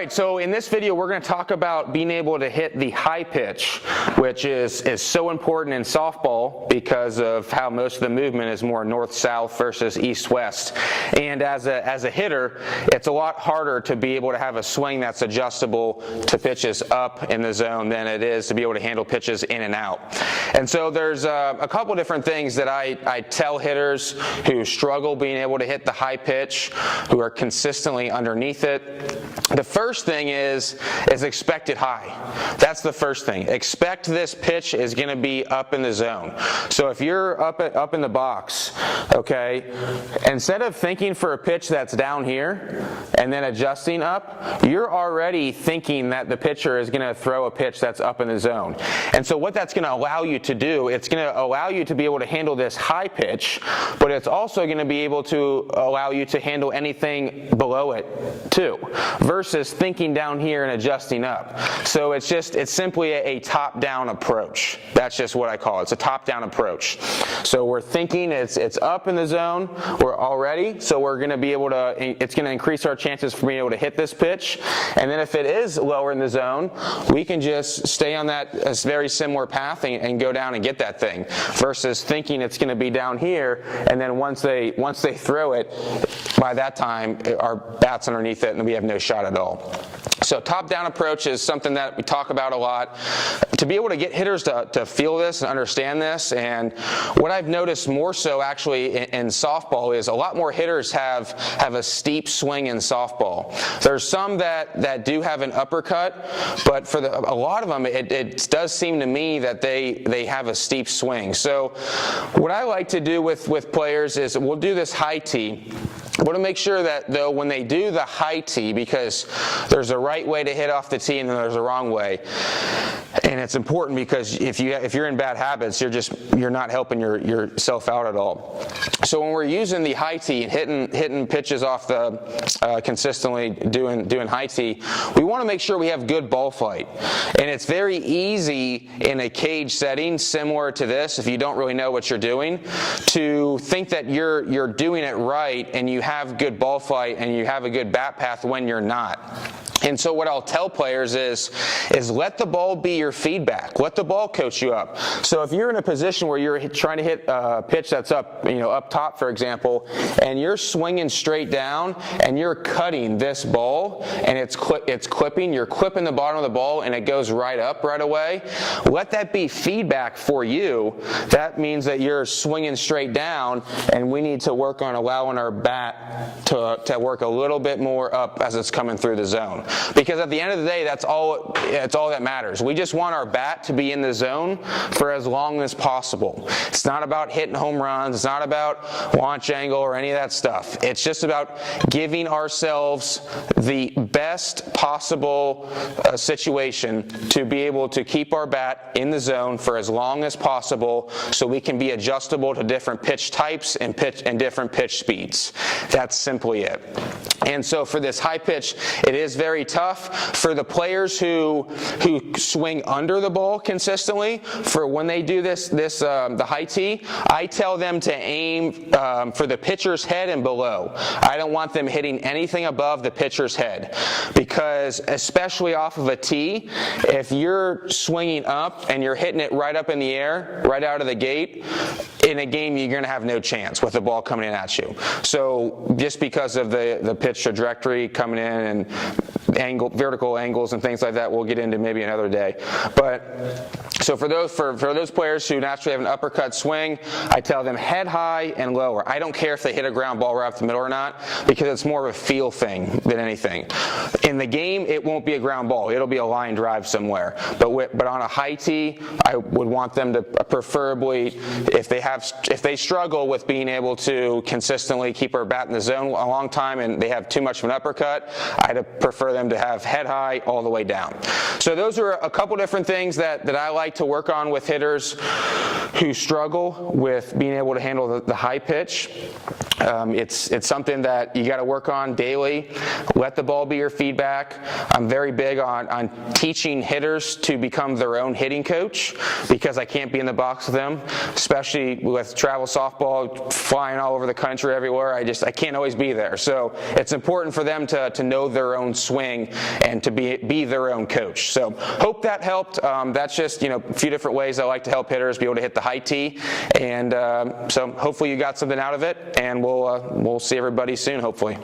right, so in this video we're going to talk about being able to hit the high pitch, which is so important in softball because of how most of the movement is more north-south versus east-west. And as a hitter, it's a lot harder to be able to have a swing that's adjustable to pitches up in the zone than it is to be able to handle pitches in and out. And so there's a couple different things that I tell hitters who struggle being able to hit the high pitch, who are consistently underneath it. The first thing is expect it high. That's the first thing. Expect this pitch is going to be up in the zone. So if you're up in the box, okay, instead of thinking for a pitch that's down here and then adjusting up, you're already thinking that the pitcher is going to throw a pitch that's up in the zone. And so what that's going to allow you to do, it's going to allow you to be able to handle this high pitch, but it's also going to be able to allow you to handle anything below it too, versus thinking down here and adjusting up. So it's simply a top-down approach. That's just what I call it. It's a top-down approach. So we're thinking it's up in the zone. We're already, so we're going to be able to, it's going to increase our chances for being able to hit this pitch. And then if it is lower in the zone, we can just stay on that very similar path and go down and get that thing, versus thinking it's going to be down here, and then once they throw it, by that time our bat's underneath it and we have no shot at all. So top-down approach is something that we talk about a lot. To be able to get hitters to feel this and understand this, and what I've noticed more so actually in softball is a lot more hitters have a steep swing in softball. There's some that do have an uppercut, but for a lot of them it does seem to me that they have a steep swing. So what I like to do with players is we'll do this high tee. I want to make sure that, though, when they do the high tee, because there's a right way to hit off the tee and then there's a wrong way. And it's important because if you're in bad habits, you're not helping yourself out at all. So when we're using the high tee and hitting pitches off the consistently doing high tee, we want to make sure we have good ball flight. And it's very easy in a cage setting, similar to this, if you don't really know what you're doing, to think that you're doing it right and you have good ball flight and you have a good bat path when you're not. And so what I'll tell players is let the ball be your feedback. Let the ball coach you up. So if you're in a position where you're trying to hit a pitch that's up top, for example, and you're swinging straight down and you're cutting this ball and it's clipping, you're clipping the bottom of the ball and it goes right up right away, let that be feedback for you. That means that you're swinging straight down, and we need to work on allowing our bat to work a little bit more up as it's coming through the zone. Because at the end of the day, it's all that matters. We just want our bat to be in the zone for as long as possible. It's not about hitting home runs. It's not about launch angle or any of that stuff. It's just about giving ourselves the best possible situation to be able to keep our bat in the zone for as long as possible, so we can be adjustable to different pitch types and different pitch speeds. That's simply it. And so for this high pitch, it is very tough for the players who swing under the ball consistently. For when they do the high tee, I tell them to aim for the pitcher's head and below. I don't want them hitting anything above the pitcher's head, because especially off of a tee, if you're swinging up and you're hitting it right up in the air, right out of the gate, in a game you're going to have no chance with the ball coming in at you. So just because of the pitch trajectory coming in and vertical angles and things like that, we'll get into maybe another day. But so for those players who naturally have an uppercut swing, I tell them head high and lower. I don't care if they hit a ground ball right up the middle or not, because it's more of a feel thing than anything. In the game, it won't be a ground ball. It'll be a line drive somewhere. But on a high tee, I would want them to preferably, if they struggle with being able to consistently keep their bat in the zone a long time and they have too much of an uppercut, I'd prefer them to have head high all the way down. So those are a couple different things that I like like to work on with hitters who struggle with being able to handle the high pitch. It's something that you got to work on daily. Let the ball be your feedback. I'm very big on teaching hitters to become their own hitting coach, because I can't be in the box with them, especially with travel softball flying all over the country everywhere. I can't always be there. So it's important for them to know their own swing and to be their own coach. So hope that helped. That's just a few different ways I like to help hitters be able to hit the high tee, and so hopefully you got something out of it, and we'll see everybody soon, hopefully.